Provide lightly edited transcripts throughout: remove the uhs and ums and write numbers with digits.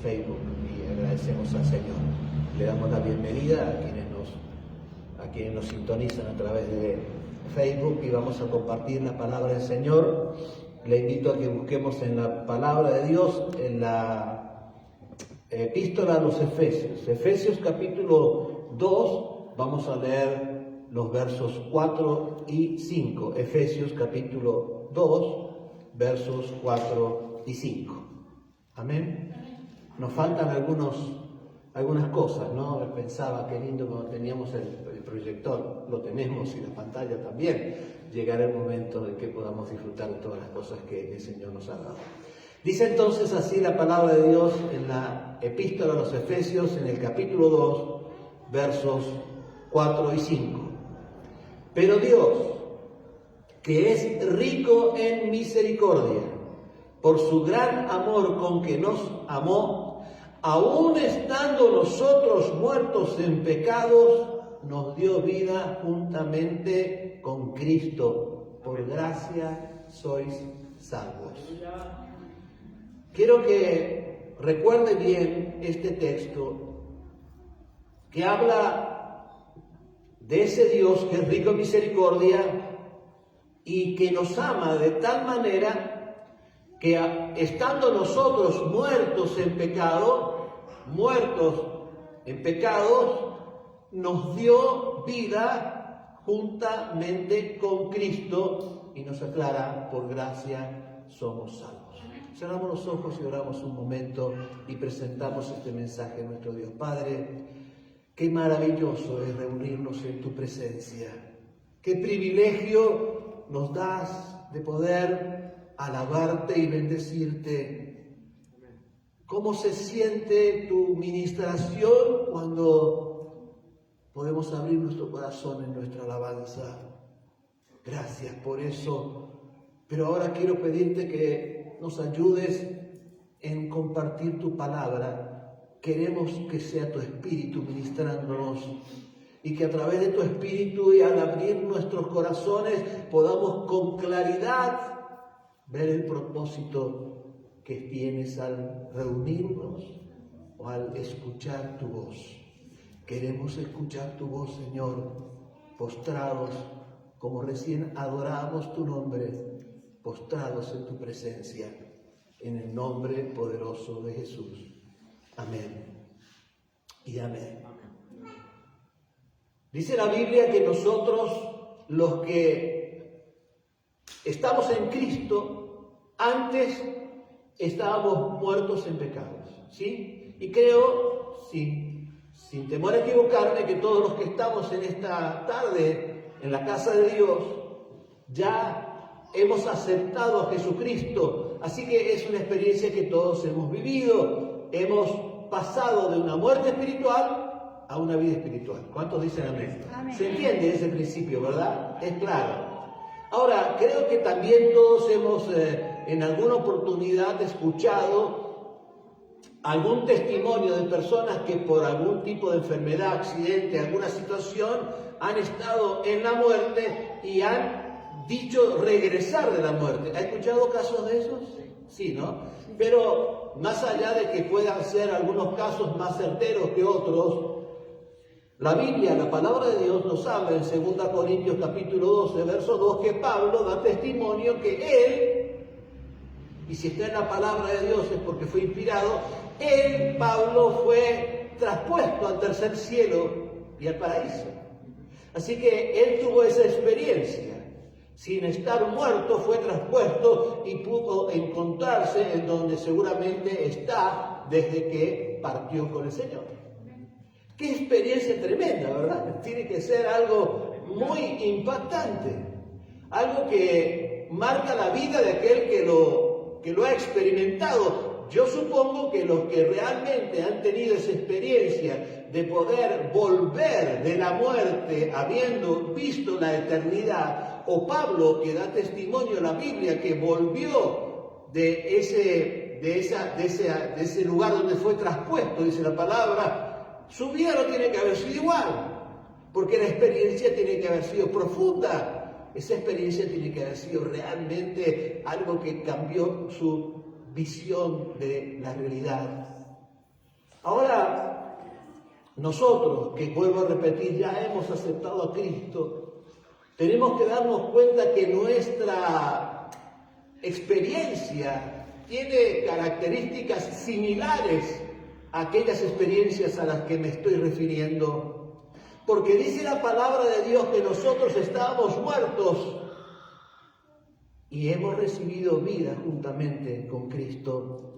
Facebook y agradecemos al Señor. Le damos la bienvenida a quienes nos sintonizan a través de Facebook y vamos a compartir la palabra del Señor. Le invito a que busquemos en la palabra de Dios, en la epístola a los Efesios. Efesios capítulo 2, vamos a leer los versos 4 y 5. Efesios capítulo 2, versos 4 y 5. Amén. Nos faltan algunas cosas, ¿no? Pensaba qué lindo cuando teníamos el proyector, lo tenemos, y la pantalla también. Llegará el momento en que podamos disfrutar de todas las cosas que el Señor nos ha dado. Dice entonces así la palabra de Dios en la epístola a los Efesios, en el capítulo 2, versos 4 y 5. Pero Dios, que es rico en misericordia, por su gran amor con que nos amó, aun estando nosotros muertos en pecados, nos dio vida juntamente con Cristo. Por gracia sois salvos. Quiero que recuerde bien este texto que habla de ese Dios que es rico en misericordia y que nos ama de tal manera que estando nosotros muertos en pecados, nos dio vida juntamente con Cristo y nos aclara, por gracia somos salvos. Cerramos los ojos y oramos un momento y presentamos este mensaje a nuestro Dios. Padre, qué maravilloso es reunirnos en tu presencia. Qué privilegio nos das de poder alabarte y bendecirte. ¿Cómo se siente tu ministración cuando podemos abrir nuestro corazón en nuestra alabanza? Gracias por eso. Pero ahora quiero pedirte que nos ayudes en compartir tu palabra. Queremos que sea tu Espíritu ministrándonos y que a través de tu Espíritu y al abrir nuestros corazones podamos con claridad ver el propósito que tienes al reunirnos o al escuchar tu voz. Queremos escuchar tu voz, Señor, postrados, como recién adorábamos tu nombre, postrados en tu presencia, en el nombre poderoso de Jesús. Amén y amén. Dice la Biblia que nosotros, los que estamos en Cristo, antes estábamos muertos en pecados, ¿sí? Y creo, sin temor a equivocarme, que todos los que estamos en esta tarde en la casa de Dios ya hemos aceptado a Jesucristo. Así que es una experiencia que todos hemos vivido. Hemos pasado de una muerte espiritual a una vida espiritual. ¿Cuántos dicen amén? Amén. Se entiende ese principio, ¿verdad? Es claro. Ahora, creo que también todos hemos en alguna oportunidad escuchado algún testimonio de personas que por algún tipo de enfermedad, accidente, alguna situación, han estado en la muerte y han dicho regresar de la muerte. ¿Ha escuchado casos de esos? Sí, ¿no? Pero más allá de que puedan ser algunos casos más certeros que otros, la Biblia, la palabra de Dios nos habla en 2 Corintios capítulo 12, verso 2, que Pablo da testimonio que él, y si está en la palabra de Dios es porque fue inspirado, él, Pablo, fue traspuesto al tercer cielo y al paraíso. Así que él tuvo esa experiencia. Sin estar muerto fue traspuesto y pudo encontrarse en donde seguramente está desde que partió con el Señor. Qué experiencia tremenda, ¿verdad? Tiene que ser algo muy impactante, algo que marca la vida de aquel que lo ha experimentado. Yo supongo que los que realmente han tenido esa experiencia de poder volver de la muerte habiendo visto la eternidad, o Pablo que da testimonio en la Biblia que volvió de ese lugar donde fue traspuesto, dice la palabra, su vida no tiene que haber sido igual, porque la experiencia tiene que haber sido profunda. Esa experiencia tiene que haber sido realmente algo que cambió su visión de la realidad. nosotros, que vuelvo a repetir, ya hemos aceptado a Cristo, tenemos que darnos cuenta que nuestra experiencia tiene características similares a aquellas experiencias a las que me estoy refiriendo. Porque dice la palabra de Dios que nosotros estábamos muertos y hemos recibido vida juntamente con Cristo.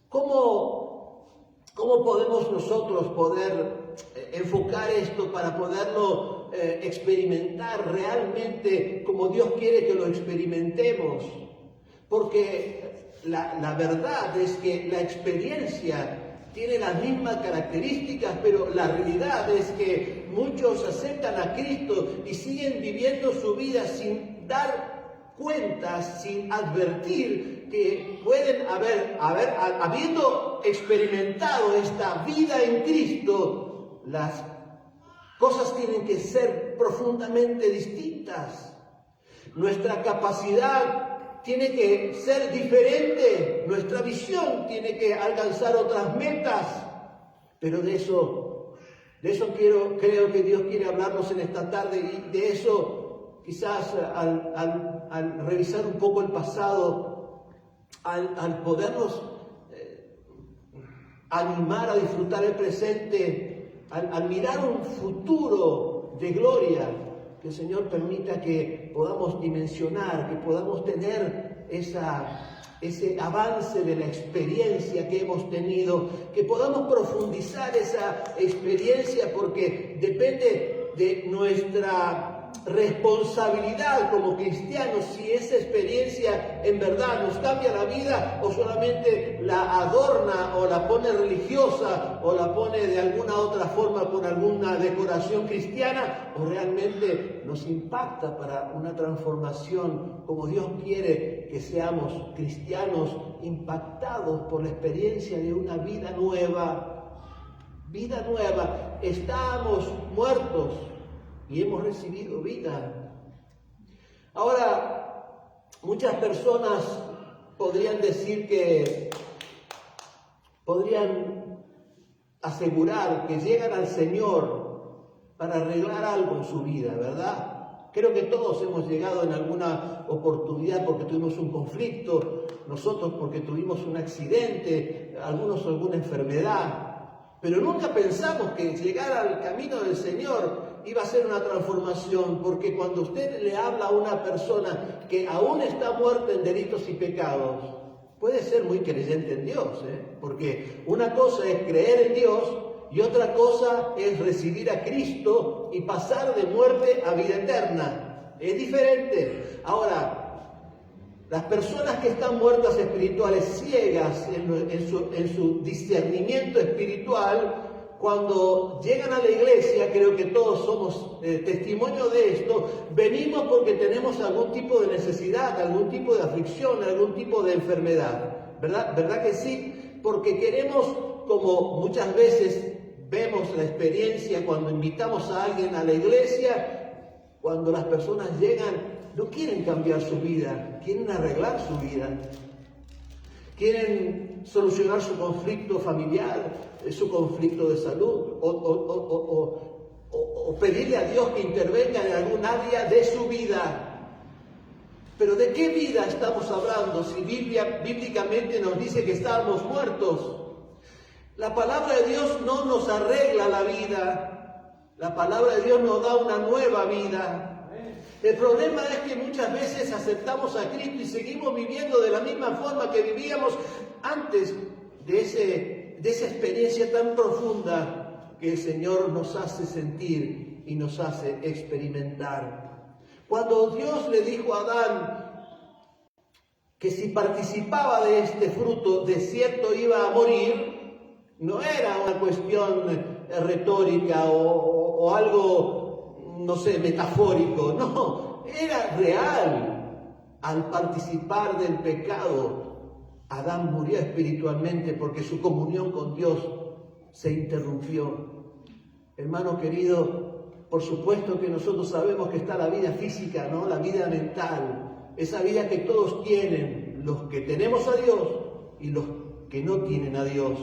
¿Cómo podemos nosotros poder enfocar esto para poderlo experimentar realmente como Dios quiere que lo experimentemos? Porque la verdad es que la experiencia tiene las mismas características, pero la realidad es que muchos aceptan a Cristo y siguen viviendo su vida sin dar cuentas, sin advertir que pueden habiendo experimentado esta vida en Cristo, las cosas tienen que ser profundamente distintas. Nuestra capacidad tiene que ser diferente, nuestra visión tiene que alcanzar otras metas, pero de eso creo que Dios quiere hablarnos en esta tarde, y de eso quizás al revisar un poco el pasado, al podernos animar a disfrutar el presente, al mirar un futuro de gloria, que el Señor permita que podamos dimensionar, que podamos tener ese avance de la experiencia que hemos tenido, que podamos profundizar esa experiencia, porque depende de nuestra responsabilidad como cristianos si esa experiencia en verdad nos cambia la vida o solamente la adorna o la pone religiosa o la pone de alguna otra forma con alguna decoración cristiana, o realmente nos impacta para una transformación como Dios quiere que seamos cristianos, impactados por la experiencia de una vida nueva. Vida nueva. Estábamos muertos y hemos recibido vida. Ahora, muchas personas podrían asegurar que llegan al Señor para arreglar algo en su vida, ¿verdad? Creo que todos hemos llegado en alguna oportunidad porque tuvimos un conflicto, nosotros porque tuvimos un accidente, algunos alguna enfermedad, pero nunca pensamos que llegar al camino del Señor iba a ser una transformación, porque cuando usted le habla a una persona que aún está muerta en delitos y pecados, puede ser muy creyente en Dios, porque una cosa es creer en Dios y otra cosa es recibir a Cristo y pasar de muerte a vida eterna. Es diferente. Ahora, las personas que están muertas espirituales, ciegas en su discernimiento espiritual, cuando llegan a la iglesia, creo que todos somos testimonio de esto, venimos porque tenemos algún tipo de necesidad, algún tipo de aflicción, algún tipo de enfermedad, ¿verdad? ¿Verdad que sí? Porque queremos, como muchas veces vemos la experiencia cuando invitamos a alguien a la iglesia, cuando las personas llegan, no quieren cambiar su vida, quieren arreglar su vida. Quieren solucionar su conflicto familiar, su conflicto de salud, o pedirle a Dios que intervenga en algún área de su vida. Pero ¿de qué vida estamos hablando si bíblicamente nos dice que estábamos muertos? La palabra de Dios no nos arregla la vida, la palabra de Dios nos da una nueva vida. El problema es que muchas veces aceptamos a Cristo y seguimos viviendo de la misma forma que vivíamos antes de esa experiencia tan profunda que el Señor nos hace sentir y nos hace experimentar. Cuando Dios le dijo a Adán que si participaba de este fruto, de cierto iba a morir, no era una cuestión retórica o algo, no sé, metafórico, no, era real. Al participar del pecado, Adán murió espiritualmente porque su comunión con Dios se interrumpió. Hermano querido, por supuesto que nosotros sabemos que está la vida física, ¿no? La vida mental, esa vida que todos tienen, los que tenemos a Dios y los que no tienen a Dios.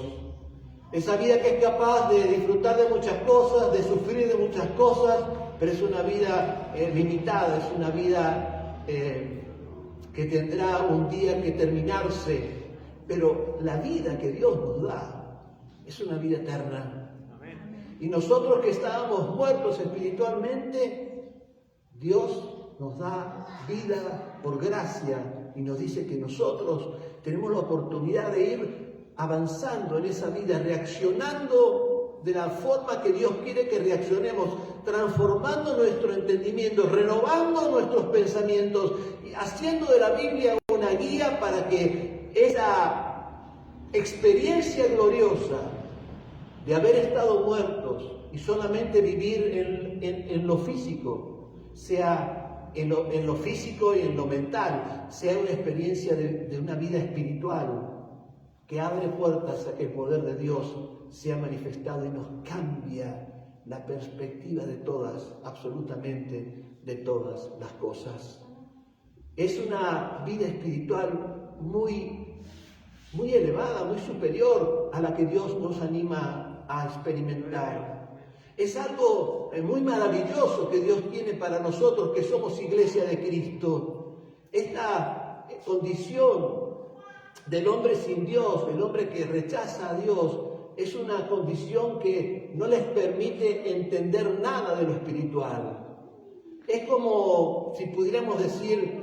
Esa vida que es capaz de disfrutar de muchas cosas, de sufrir de muchas cosas, pero es una vida limitada, es una vida que tendrá un día que terminarse. Pero la vida que Dios nos da es una vida eterna. Y nosotros que estábamos muertos espiritualmente, Dios nos da vida por gracia y nos dice que nosotros tenemos la oportunidad de ir avanzando en esa vida, reaccionando de la forma que Dios quiere que reaccionemos, transformando nuestro entendimiento, renovando nuestros pensamientos, haciendo de la Biblia una guía para que esa experiencia gloriosa de haber estado muertos y solamente vivir en lo físico, sea en lo físico y en lo mental, sea una experiencia de una vida espiritual que abre puertas a que el poder de Dios sea manifestado y nos cambia la perspectiva de todas, absolutamente de todas las cosas. Es una vida espiritual muy elevada, muy superior a la que Dios nos anima a experimentar. Es algo muy maravilloso que Dios tiene para nosotros que somos iglesia de Cristo. Esta condición del hombre sin Dios, del hombre que rechaza a Dios, es una condición que no les permite entender nada de lo espiritual. Es como si pudiéramos decir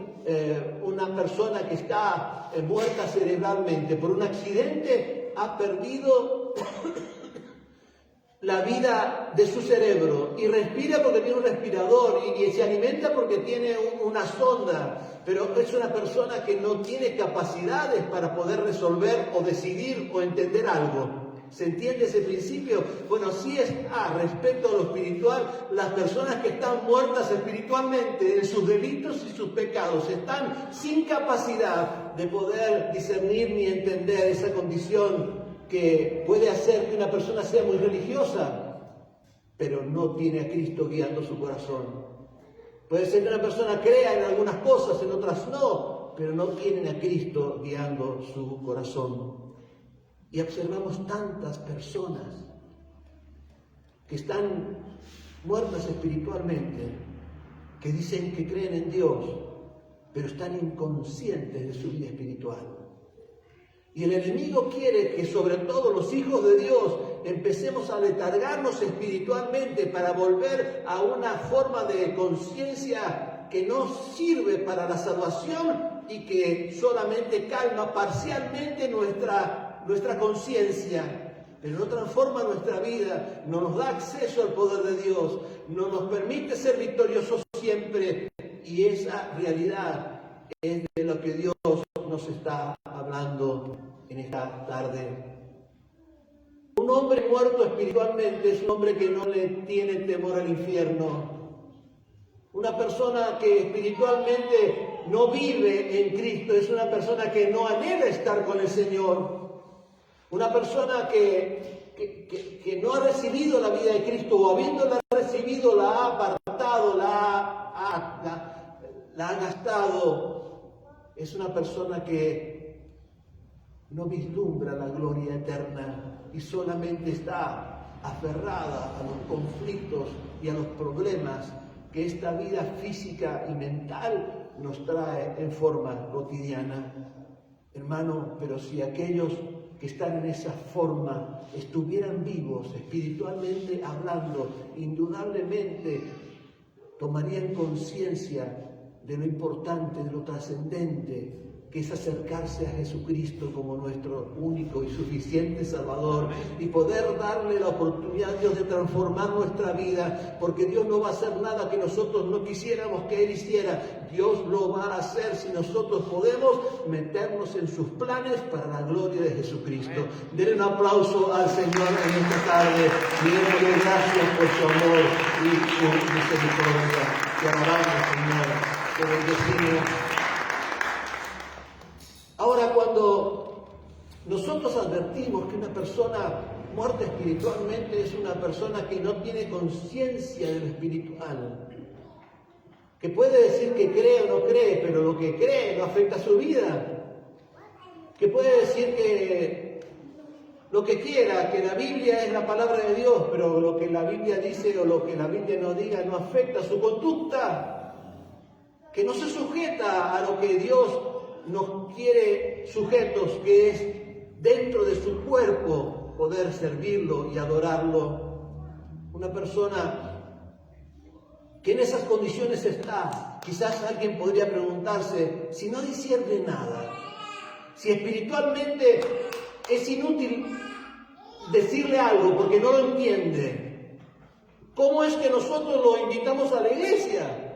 una persona que está muerta cerebralmente por un accidente, ha perdido la vida de su cerebro y respira porque tiene un respirador y se alimenta porque tiene una sonda, pero es una persona que no tiene capacidades para poder resolver o decidir o entender algo. ¿Se entiende ese principio? Bueno, sí está respecto a lo espiritual. Las personas que están muertas espiritualmente en sus delitos y sus pecados están sin capacidad de poder discernir ni entender esa condición que puede hacer que una persona sea muy religiosa, pero no tiene a Cristo guiando su corazón. Puede ser que una persona crea en algunas cosas, en otras no, pero no tienen a Cristo guiando su corazón. Y observamos tantas personas que están muertas espiritualmente, que dicen que creen en Dios, pero están inconscientes de su vida espiritual. Y el enemigo quiere que sobre todo los hijos de Dios empecemos a letargarnos espiritualmente para volver a una forma de conciencia que no sirve para la salvación y que solamente calma parcialmente nuestra conciencia, pero no transforma nuestra vida, no nos da acceso al poder de Dios, no nos permite ser victoriosos siempre. Y esa realidad es de lo que Dios nos está hablando en esta tarde. Un hombre muerto espiritualmente es un hombre que no le tiene temor al infierno. Una persona que espiritualmente no vive en Cristo es una persona que no anhela estar con el Señor. Una persona que no ha recibido la vida de Cristo, o habiéndola recibido la ha apartado, la ha gastado, es una persona que no vislumbra la gloria eterna y solamente está aferrada a los conflictos y a los problemas que esta vida física y mental nos trae en forma cotidiana. Hermano, pero si aquellos que están en esa forma estuvieran vivos espiritualmente hablando, indudablemente tomarían conciencia de lo importante, de lo trascendente que es acercarse a Jesucristo como nuestro único y suficiente Salvador y poder darle la oportunidad a Dios de transformar nuestra vida, porque Dios no va a hacer nada que nosotros no quisiéramos que Él hiciera. Dios lo va a hacer si nosotros podemos meternos en sus planes para la gloria de Jesucristo. Denle un aplauso al Señor en esta tarde y démosle gracias por su amor y su misericordia. Te alabamos, Señor, te bendecimos. Ahora, cuando nosotros advertimos que una persona muerta espiritualmente es una persona que no tiene conciencia de lo espiritual, que puede decir que cree o no cree, pero lo que cree no afecta a su vida, que puede decir lo que quiera, que la Biblia es la palabra de Dios, pero lo que la Biblia dice o lo que la Biblia nos diga no afecta su conducta, que no se sujeta a lo que Dios nos quiere sujetos, que es dentro de su cuerpo poder servirlo y adorarlo. Una persona que en esas condiciones está, quizás alguien podría preguntarse, si no discierne nada, si espiritualmente es inútil decirle algo porque no lo entiende, ¿cómo es que nosotros lo invitamos a la iglesia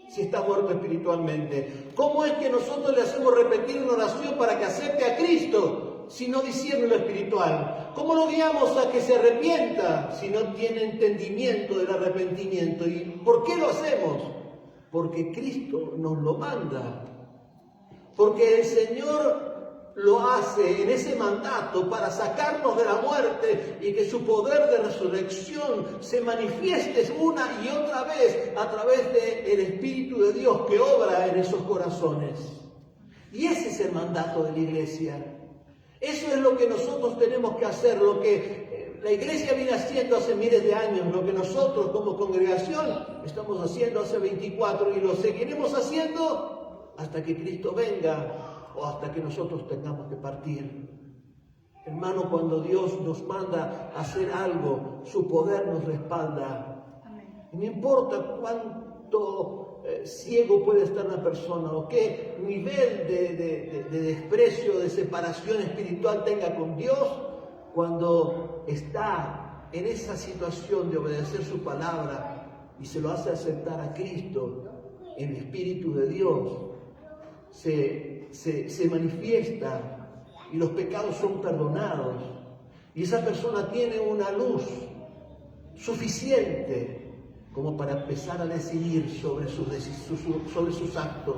si está muerto espiritualmente? ¿Cómo es que nosotros le hacemos repetir una oración para que acepte a Cristo si no discierne lo espiritual? ¿Cómo lo guiamos a que se arrepienta si no tiene entendimiento del arrepentimiento? ¿Y por qué lo hacemos? Porque Cristo nos lo manda. Porque el Señor lo hace en ese mandato para sacarnos de la muerte y que su poder de resurrección se manifieste una y otra vez a través del Espíritu de Dios que obra en esos corazones. Y ese es el mandato de la iglesia. Eso es lo que nosotros tenemos que hacer, lo que la iglesia viene haciendo hace miles de años, lo que nosotros como congregación estamos haciendo hace 24 y lo seguiremos haciendo hasta que Cristo venga o hasta que nosotros tengamos que partir. Hermano, cuando Dios nos manda a hacer algo, su poder nos respalda. Y no importa cuánto ciego puede estar una persona o qué nivel de desprecio, de separación espiritual tenga con Dios, cuando está en esa situación de obedecer su palabra y se lo hace aceptar a Cristo, el Espíritu de Dios se manifiesta y los pecados son perdonados. Y esa persona tiene una luz suficiente como para empezar a decidir sobre sus actos.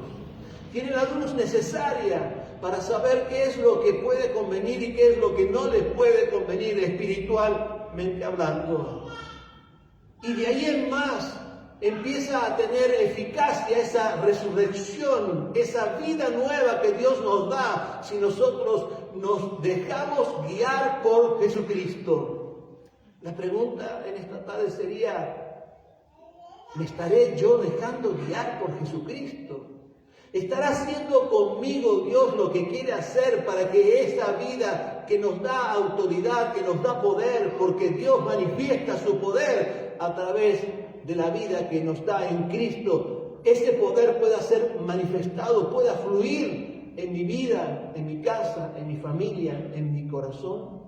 Tiene la luz necesaria para saber qué es lo que puede convenir y qué es lo que no le puede convenir espiritualmente hablando. Y de ahí en más empieza a tener eficacia esa resurrección, esa vida nueva que Dios nos da si nosotros nos dejamos guiar por Jesucristo. La pregunta en esta tarde sería, ¿me estaré yo dejando guiar por Jesucristo? ¿Estará haciendo conmigo Dios lo que quiere hacer para que esa vida que nos da autoridad, que nos da poder, porque Dios manifiesta su poder a través de la vida que nos da en Cristo, ese poder pueda ser manifestado, pueda fluir en mi vida, en mi casa, en mi familia, en mi corazón?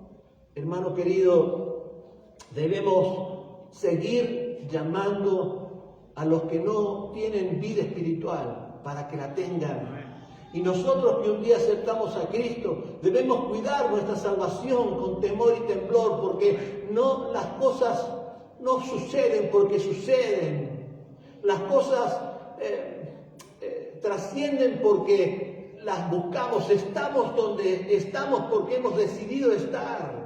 Hermano querido, debemos seguir llamando a los que no tienen vida espiritual para que la tengan. Y nosotros que un día aceptamos a Cristo, debemos cuidar nuestra salvación con temor y temblor, porque las cosas no suceden porque suceden. Las cosas trascienden porque las buscamos. Estamos donde estamos porque hemos decidido estar.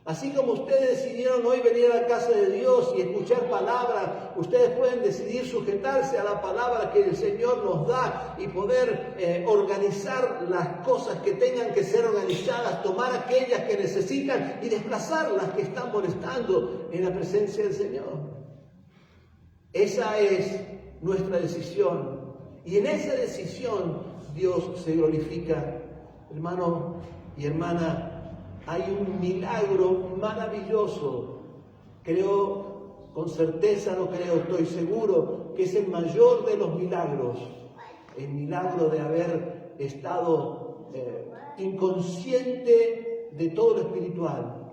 Así como ustedes decidieron hoy venir a la casa de Dios y escuchar palabra, ustedes pueden decidir sujetarse a la palabra que el Señor nos da y poder organizar las cosas que tengan que ser organizadas, tomar aquellas que necesitan y desplazar las que están molestando en la presencia del Señor. Esa es nuestra decisión. Y en esa decisión Dios se glorifica. Hermano y hermana, hay un milagro maravilloso. Creo, con certeza no creo, estoy seguro que es el mayor de los milagros. El milagro de haber estado inconsciente de todo lo espiritual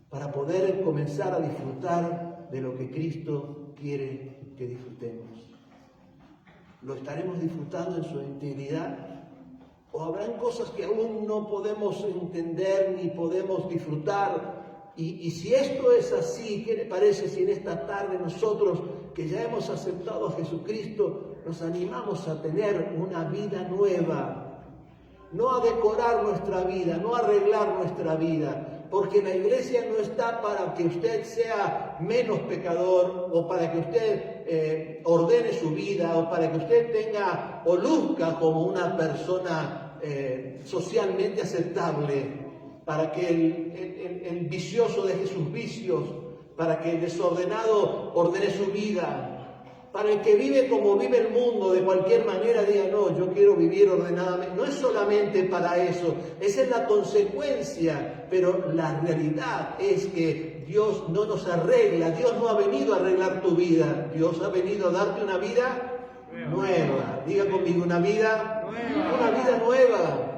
para poder comenzar a disfrutar de lo que Cristo quiere que disfrutemos. ¿Lo estaremos disfrutando en su integridad? ¿O habrán cosas que aún no podemos entender ni podemos disfrutar? Y si esto es así, ¿qué le parece si en esta tarde nosotros, que ya hemos aceptado a Jesucristo, nos animamos a tener una vida nueva? No a decorar nuestra vida, no a arreglar nuestra vida, porque la iglesia no está para que usted sea menos pecador o para que usted ordene su vida o para que usted tenga o luzca como una persona socialmente aceptable. para que el vicioso deje sus vicios, para que el desordenado ordene su vida, para el que vive como vive el mundo, de cualquier manera diga, no, yo quiero vivir ordenadamente. No es solamente para eso, esa es la consecuencia, pero la realidad es que Dios no nos arregla, Dios no ha venido a arreglar tu vida, Dios ha venido a darte una vida nueva. Diga conmigo, una vida nueva.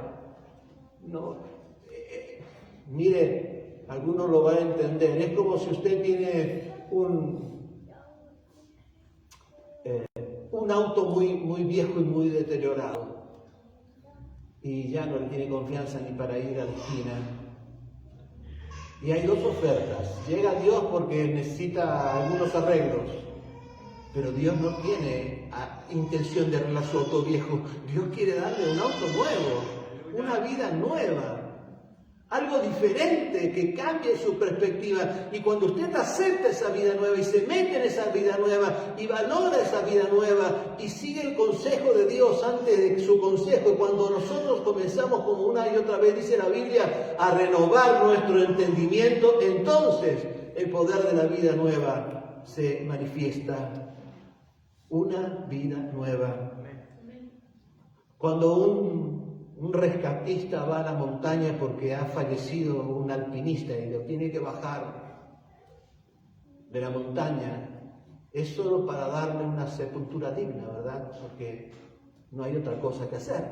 No, mire, algunos lo van a entender, es como si usted tiene un auto muy viejo y muy deteriorado y ya no le tiene confianza ni para ir a la esquina. Y hay dos ofertas. Llega Dios porque necesita algunos arreglos, pero Dios no tiene intención de arreglar su auto viejo. Dios quiere darle un auto nuevo, una vida nueva, algo diferente que cambie su perspectiva. Y cuando usted acepta esa vida nueva y se mete en esa vida nueva y valora esa vida nueva y sigue el consejo de Dios antes de su consejo, y cuando nosotros comenzamos, como una y otra vez dice la Biblia, a renovar nuestro entendimiento, entonces el poder de la vida nueva se manifiesta. Una vida nueva. Cuando un rescatista va a la montaña porque ha fallecido un alpinista y lo tiene que bajar de la montaña, es solo para darle una sepultura digna, ¿verdad? Porque no hay otra cosa que hacer.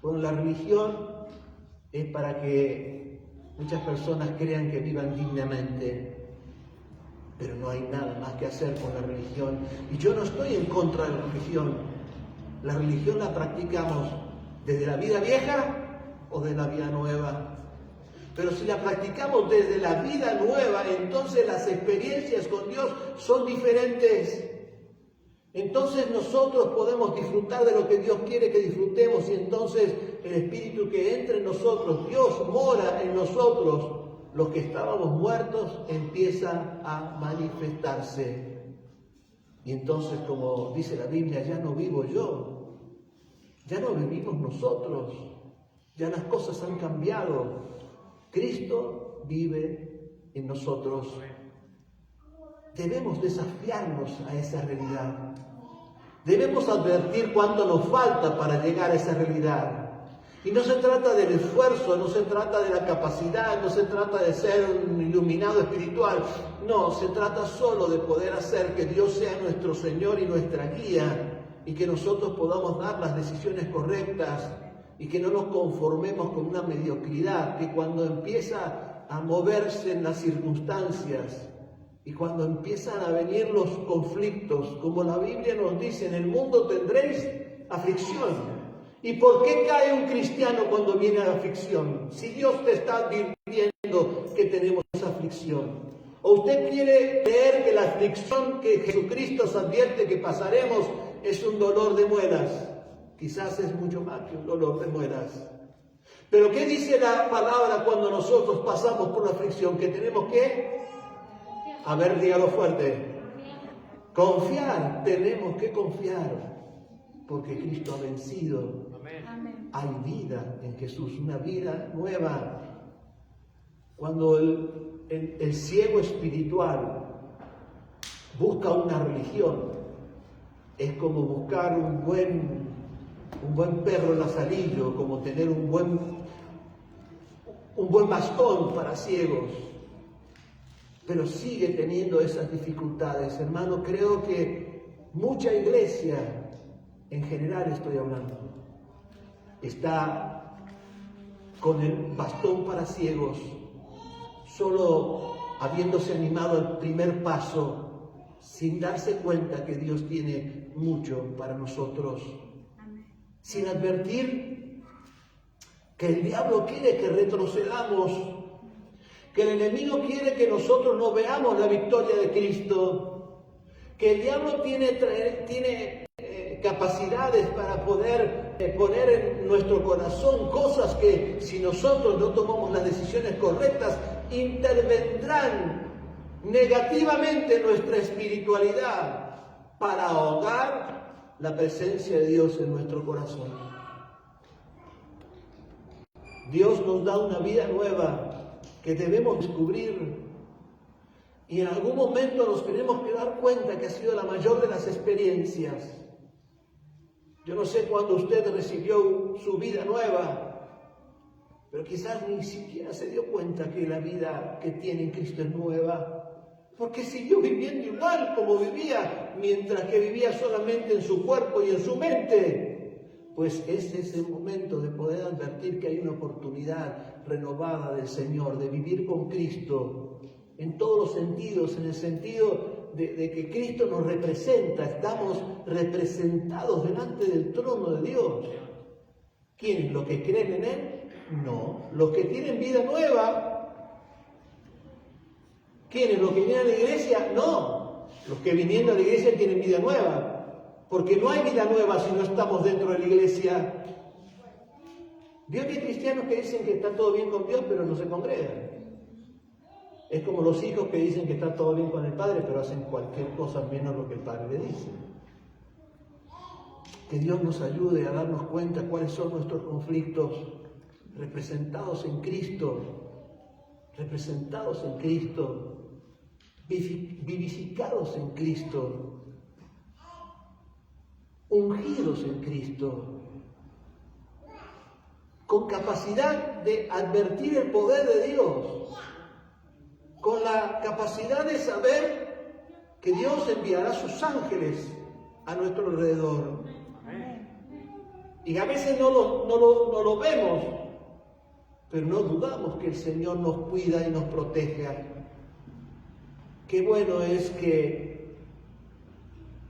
Bueno, la religión es para que muchas personas crean que vivan dignamente, pero no hay nada más que hacer con la religión. Y yo no estoy en contra de la religión. La religión la practicamos desde la vida vieja o de la vida nueva. Pero si la practicamos desde la vida nueva, entonces las experiencias con Dios son diferentes. Entonces nosotros podemos disfrutar de lo que Dios quiere que disfrutemos, y entonces el Espíritu que entra en nosotros, Dios mora en nosotros. Los que estábamos muertos empiezan a manifestarse. Y entonces, como dice la Biblia, ya no vivo yo, ya no vivimos nosotros, ya las cosas han cambiado. Cristo vive en nosotros. Debemos desafiarnos a esa realidad. Debemos advertir cuánto nos falta para llegar a esa realidad. Y no se trata del esfuerzo, no se trata de la capacidad, no se trata de ser un iluminado espiritual. No, se trata solo de poder hacer que Dios sea nuestro Señor y nuestra guía, y que nosotros podamos dar las decisiones correctas, y que no nos conformemos con una mediocridad que cuando empieza a moverse en las circunstancias y cuando empiezan a venir los conflictos, como la Biblia nos dice, en el mundo tendréis aflicción. ¿Y por qué cae un cristiano cuando viene la aflicción? Si Dios te está advirtiendo que tenemos aflicción. ¿O usted quiere creer que la aflicción que Jesucristo nos advierte que pasaremos es un dolor de muelas? Quizás es mucho más que un dolor de muelas. Pero ¿qué dice la palabra cuando nosotros pasamos por la aflicción? Que tenemos que, a ver, dígalo fuerte, confiar. Tenemos que confiar, porque Cristo ha vencido. Amén. Hay vida en Jesús, una vida nueva. Cuando el ciego espiritual busca una religión, es como buscar un buen perro lazarillo, como tener un buen bastón para ciegos. Pero sigue teniendo esas dificultades. Hermano, creo que mucha iglesia, en general estoy hablando, está con el bastón para ciegos, solo habiéndose animado al primer paso, sin darse cuenta que Dios tiene mucho para nosotros. Amén. Sin advertir que el diablo quiere que retrocedamos, que el enemigo quiere que nosotros no veamos la victoria de Cristo, que el diablo tiene capacidades para poder poner en nuestro corazón cosas que, si nosotros no tomamos las decisiones correctas, intervendrán negativamente en nuestra espiritualidad para ahogar la presencia de Dios en nuestro corazón. Dios nos da una vida nueva que debemos descubrir. Y en algún momento nos tenemos que dar cuenta que ha sido la mayor de las experiencias. Yo no sé cuándo usted recibió su vida nueva, pero quizás ni siquiera se dio cuenta que la vida que tiene en Cristo es nueva, porque siguió viviendo igual como vivía, mientras que vivía solamente en su cuerpo y en su mente. Pues ese es el momento de poder advertir que hay una oportunidad renovada del Señor, de vivir con Cristo en todos los sentidos, en el sentido de que Cristo nos representa, estamos representados delante del trono de Dios. ¿Quiénes? ¿Los que creen en Él? No. ¿Los que tienen vida nueva? ¿Quiénes? ¿Los que vienen a la iglesia? No. Los que viniendo a la iglesia tienen vida nueva. Porque no hay vida nueva si no estamos dentro de la iglesia. Vio que hay cristianos que dicen que está todo bien con Dios, pero no se congregan. Es como los hijos que dicen que está todo bien con el padre, pero hacen cualquier cosa menos lo que el padre le dice. Que Dios nos ayude a darnos cuenta cuáles son nuestros conflictos representados en Cristo, vivificados en Cristo, ungidos en Cristo, con capacidad de advertir el poder de Dios, con la capacidad de saber que Dios enviará sus ángeles a nuestro alrededor. Y a veces no lo vemos, pero no dudamos que el Señor nos cuida y nos proteja. Qué bueno es que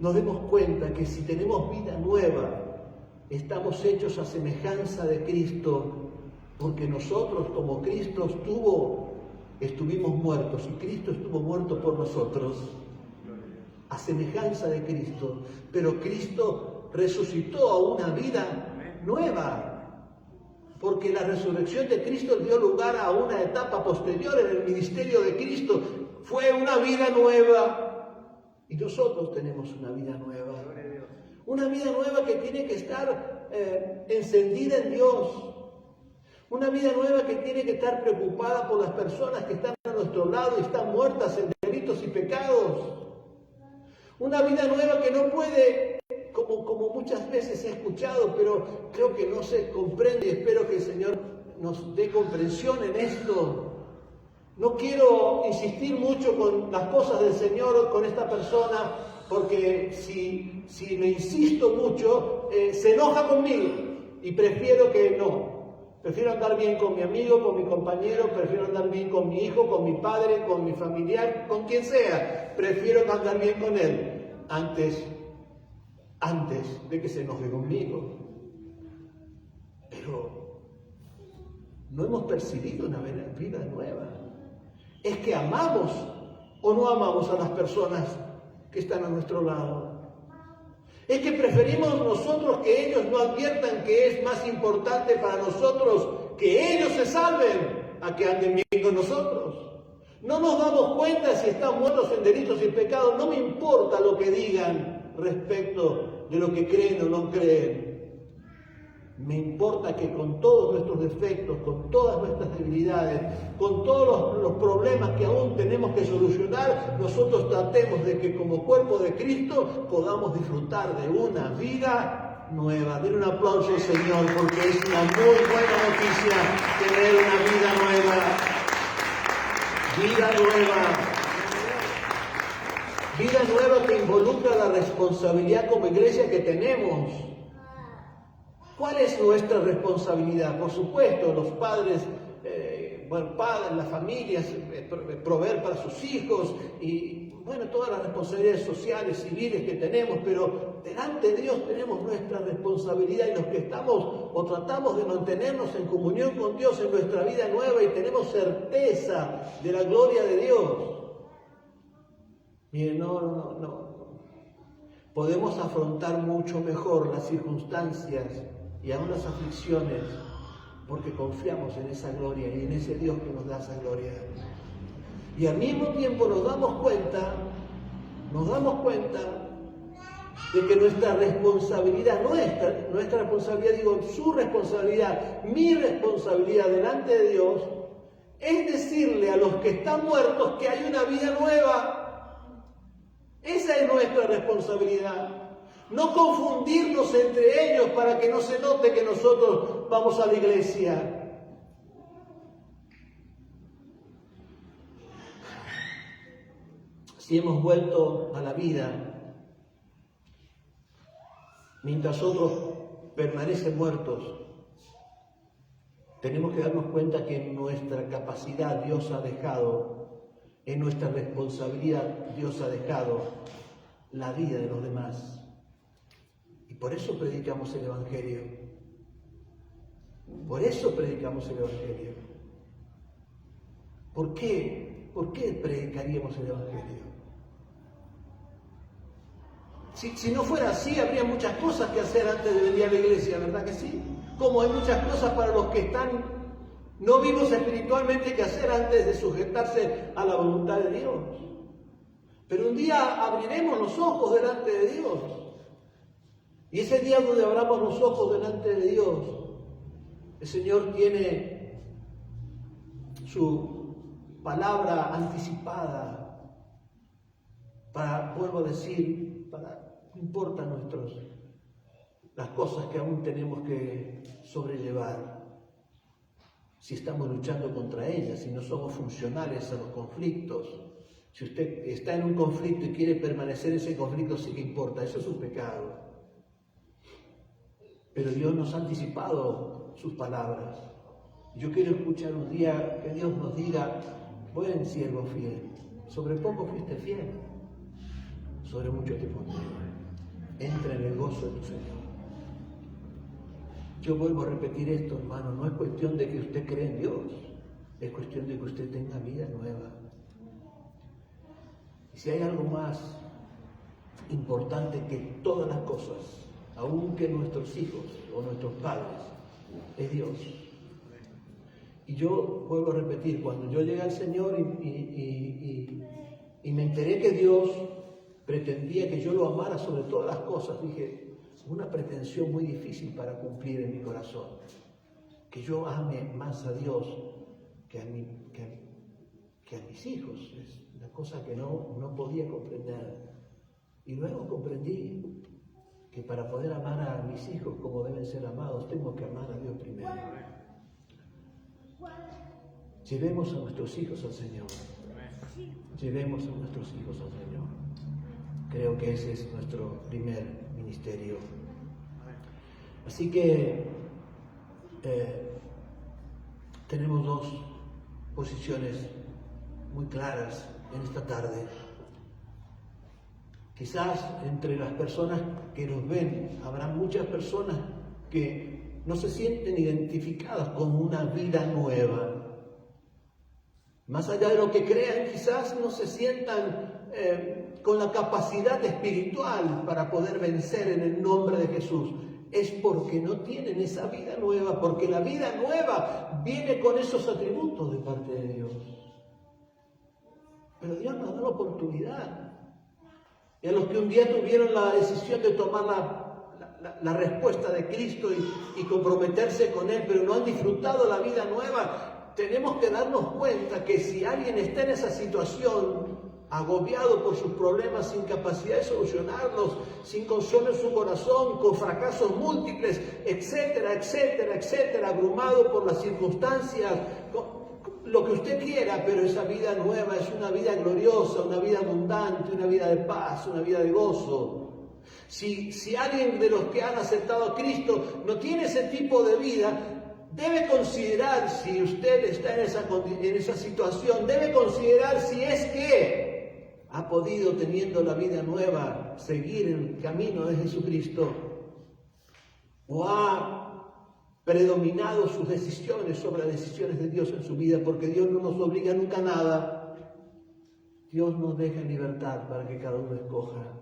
nos demos cuenta que si tenemos vida nueva, estamos hechos a semejanza de Cristo, porque nosotros como Cristo estuvimos muertos y Cristo estuvo muerto por nosotros, a semejanza de Cristo, pero Cristo resucitó a una vida nueva, porque la resurrección de Cristo dio lugar a una etapa posterior en el ministerio de Cristo, fue una vida nueva, y nosotros tenemos una vida nueva que tiene que estar encendida en Dios. Una vida nueva que tiene que estar preocupada por las personas que están a nuestro lado y están muertas en delitos y pecados. Una vida nueva que no puede, como muchas veces he escuchado, pero creo que no se comprende y espero que el Señor nos dé comprensión en esto. No quiero insistir mucho con las cosas del Señor con esta persona, porque si le insisto mucho, se enoja conmigo y prefiero que no. Prefiero andar bien con mi amigo, con mi compañero, prefiero andar bien con mi hijo, con mi padre, con mi familiar, con quien sea. Prefiero andar bien con él antes de que se enoje conmigo. Pero no hemos percibido una vida nueva. Es que amamos o no amamos a las personas que están a nuestro lado. Es que preferimos nosotros que ellos no adviertan que es más importante para nosotros que ellos se salven a que anden bien con nosotros. No nos damos cuenta si están muertos en delitos y pecados. No me importa lo que digan respecto de lo que creen o no creen. Me importa que con todos nuestros defectos, con todas nuestras debilidades, con todos los problemas que aún tenemos que solucionar, nosotros tratemos de que como cuerpo de Cristo podamos disfrutar de una vida nueva. Den un aplauso al Señor porque es una muy buena noticia tener una vida nueva. Vida nueva. Vida nueva que involucra la responsabilidad como iglesia que tenemos. ¿Cuál es nuestra responsabilidad? Por supuesto, los padres, las familias, proveer para sus hijos y, todas las responsabilidades sociales, civiles que tenemos, pero delante de Dios tenemos nuestra responsabilidad y los que estamos o tratamos de mantenernos en comunión con Dios en nuestra vida nueva y tenemos certeza de la gloria de Dios. Miren, no. Podemos afrontar mucho mejor las circunstancias y aún las aflicciones, porque confiamos en esa gloria y en ese Dios que nos da esa gloria. Y al mismo tiempo nos damos cuenta de que nuestra responsabilidad, su responsabilidad, mi responsabilidad delante de Dios, es decirle a los que están muertos que hay una vida nueva. Esa es nuestra responsabilidad. No confundirnos entre ellos para que no se note que nosotros vamos a la iglesia. Si hemos vuelto a la vida, mientras otros permanecen muertos, tenemos que darnos cuenta que en nuestra capacidad Dios ha dejado, en nuestra responsabilidad Dios ha dejado la vida de los demás. Y por eso predicamos el Evangelio. Por eso predicamos el Evangelio. ¿Por qué? ¿Por qué predicaríamos el Evangelio? Si no fuera así, habría muchas cosas que hacer antes de venir a la iglesia, ¿verdad que sí? Como hay muchas cosas para los que están no vivos espiritualmente que hacer antes de sujetarse a la voluntad de Dios. Pero un día abriremos los ojos delante de Dios. Y ese día donde abramos los ojos delante de Dios, el Señor tiene su palabra anticipada para, vuelvo a decir, no importa las cosas que aún tenemos que sobrellevar, si estamos luchando contra ellas, si no somos funcionales a los conflictos. Si usted está en un conflicto y quiere permanecer en ese conflicto, sí que importa, eso es un pecado. Pero Dios nos ha anticipado sus palabras. Yo quiero escuchar un día que Dios nos diga: buen siervo fiel, sobre poco fuiste fiel, sobre mucho te pondré. Entra en el gozo de tu Señor. Yo vuelvo a repetir esto, hermano, no es cuestión de que usted cree en Dios, es cuestión de que usted tenga vida nueva. Y si hay algo más importante que todas las cosas, aun que nuestros hijos o nuestros padres, es Dios. Y yo vuelvo a repetir, cuando yo llegué al Señor y me enteré que Dios pretendía que yo lo amara sobre todas las cosas, dije, una pretensión muy difícil para cumplir en mi corazón, que yo ame más a Dios que a mis hijos. Es una cosa que no podía comprender. Y luego comprendí que para poder amar a mis hijos como deben ser amados, tengo que amar a Dios primero. Llevemos a nuestros hijos al Señor. Llevemos a nuestros hijos al Señor. Creo que ese es nuestro primer ministerio. Así que tenemos dos posiciones muy claras en esta tarde. Quizás entre las personas que nos ven habrá muchas personas que no se sienten identificadas con una vida nueva. Más allá de lo que crean, quizás no se sientan con la capacidad espiritual para poder vencer en el nombre de Jesús. Es porque no tienen esa vida nueva, porque la vida nueva viene con esos atributos de parte de Dios. Pero Dios nos da la oportunidad. Y a los que un día tuvieron la decisión de tomar la respuesta de Cristo y comprometerse con Él, pero no han disfrutado la vida nueva, tenemos que darnos cuenta que si alguien está en esa situación, agobiado por sus problemas, sin capacidad de solucionarlos, sin consuelo en su corazón, con fracasos múltiples, etcétera, etcétera, etcétera, abrumado por las circunstancias, lo que usted quiera, pero esa vida nueva es una vida gloriosa, una vida abundante, una vida de paz, una vida de gozo. Si alguien de los que han aceptado a Cristo no tiene ese tipo de vida, debe considerar, si usted está en esa situación, debe considerar si es que ha podido, teniendo la vida nueva, seguir el camino de Jesucristo, o ha predominado sus decisiones sobre las decisiones de Dios en su vida, porque Dios no nos obliga nunca a nada. Dios nos deja en libertad para que cada uno escoja.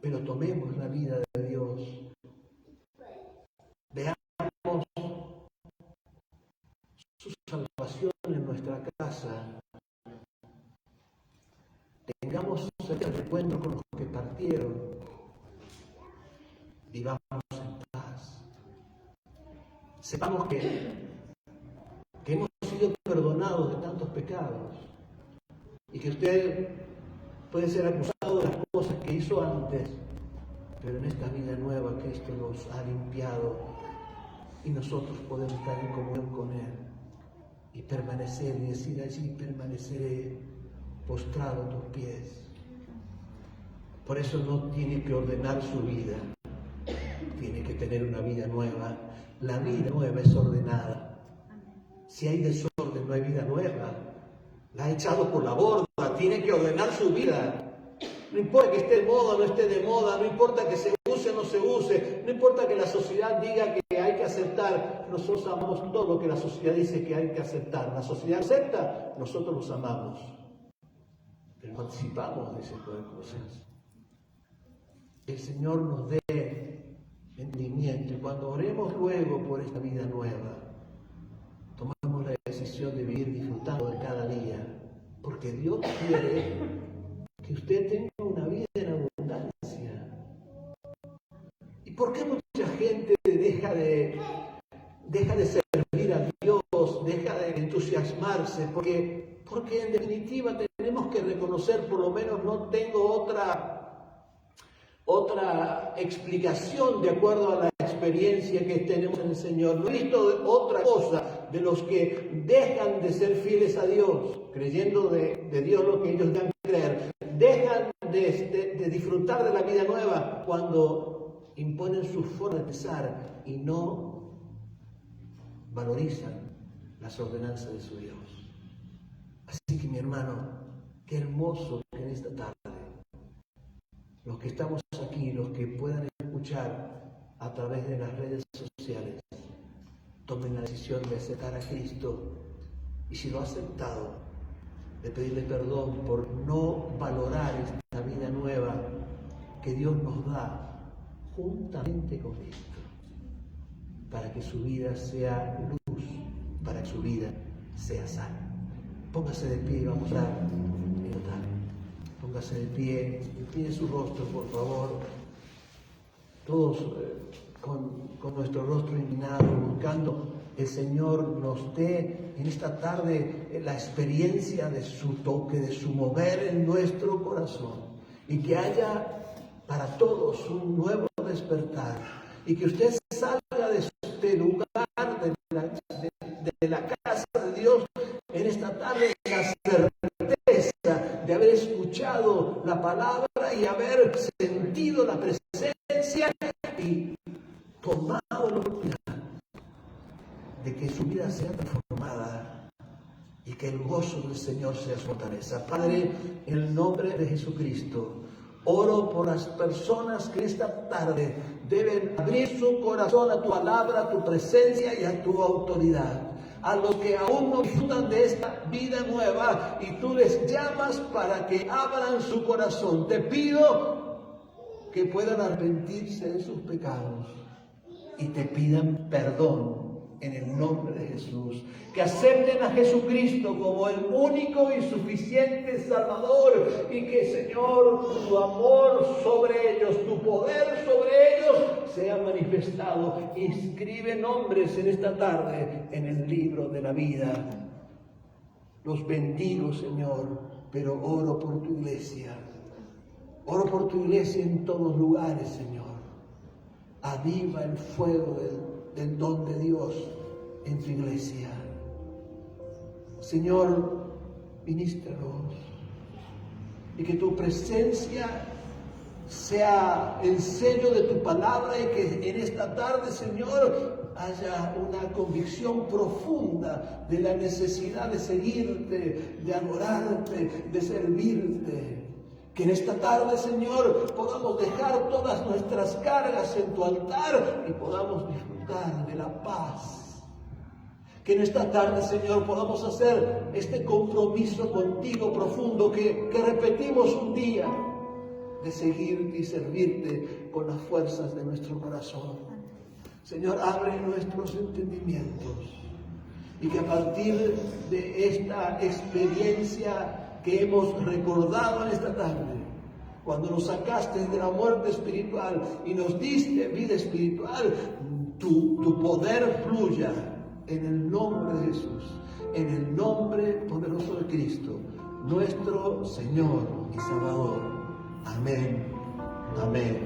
Pero tomemos la vida de Dios. Veamos su salvación en nuestra casa. Tengamos el encuentro con los que partieron. Vivamos en paz. Sepamos que hemos sido perdonados de tantos pecados y que usted puede ser acusado de las cosas que hizo antes, pero en esta vida nueva Cristo nos ha limpiado y nosotros podemos estar en comunión con Él y permanecer y decir: allí permaneceré postrado a tus pies. Por eso no tiene que ordenar su vida, tiene que tener una vida nueva. La vida nueva es ordenada. Si hay desorden, no hay vida nueva. La ha echado por la borda, tiene que ordenar su vida. No importa que esté de moda o no esté de moda, no importa que se use o no se use, no importa que la sociedad diga que hay que aceptar. Nosotros amamos todo lo que la sociedad dice que hay que aceptar. La sociedad acepta, nosotros los amamos. Pero participamos de ese tipo de cosas. El Señor nos dé entendimiento y cuando oremos luego por esta vida nueva, tomamos la decisión de vivir disfrutando de cada día, porque Dios quiere que usted tenga una vida en abundancia. ¿Y por qué mucha gente deja de servir a Dios, deja de entusiasmarse? Porque en definitiva tenemos que reconocer, por lo menos no tengo otra explicación de acuerdo a la experiencia que tenemos en el Señor. No he visto otra cosa de los que dejan de ser fieles a Dios, creyendo de Dios lo que ellos dan a creer. Dejan de disfrutar de la vida nueva cuando imponen su forma de pensar y no valorizan las ordenanzas de su Dios. Así que, mi hermano, qué hermoso que en esta tarde los que estamos aquí, los que puedan escuchar a través de las redes sociales, tomen la decisión de aceptar a Cristo y, si lo ha aceptado, de pedirle perdón por no valorar esta vida nueva que Dios nos da juntamente con Cristo, para que su vida sea luz, para que su vida sea sal. Póngase de pie y vamos a orar. Póngase de pie, incline su rostro, por favor. Todos con nuestro rostro inclinado, buscando el Señor nos dé en esta tarde la experiencia de su toque, de su mover en nuestro corazón. Y que haya para todos un nuevo despertar. Y que usted salga de este lugar, de la casa de Dios, en esta tarde, en la certeza de haber escuchado la palabra y haber sentido la presencia y tomado la oportunidad de que su vida sea transformada y que el gozo del Señor sea su fortaleza. Padre, en el nombre de Jesucristo, oro por las personas que esta tarde deben abrir su corazón a tu palabra, a tu presencia y a tu autoridad. A los que aún no disfrutan de esta vida nueva y tú les llamas para que abran su corazón. Te pido que puedan arrepentirse de sus pecados y te pidan perdón en el nombre de Jesús. Que acepten a Jesucristo como el único y suficiente Salvador y que, Señor, tu amor sobre ellos, tu poder sobre ellos sea manifestado. Inscribe nombres en esta tarde en el libro de la vida. Los bendigo, Señor, pero oro por tu iglesia. Oro por tu iglesia en todos lugares, Señor. Aviva el fuego del don de Dios en tu iglesia. Señor, ministranos y que tu presencia sea el sello de tu palabra y que en esta tarde, Señor, haya una convicción profunda de la necesidad de seguirte, de adorarte, de servirte. Que en esta tarde, Señor, podamos dejar todas nuestras cargas en tu altar y podamos disfrutar de la paz. Que en esta tarde, Señor, podamos hacer este compromiso contigo profundo que repetimos un día, de seguirte y servirte con las fuerzas de nuestro corazón. Señor, abre nuestros entendimientos y que a partir de esta experiencia que hemos recordado en esta tarde, Cuando nos sacaste de la muerte espiritual y nos diste vida espiritual, tu poder fluya en el nombre de Jesús, en el nombre poderoso de Cristo, nuestro Señor y Salvador. Amén, amén.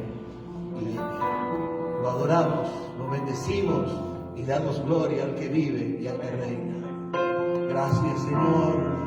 Y lo adoramos, lo bendecimos y damos gloria al que vive y al que reina. Gracias, Señor.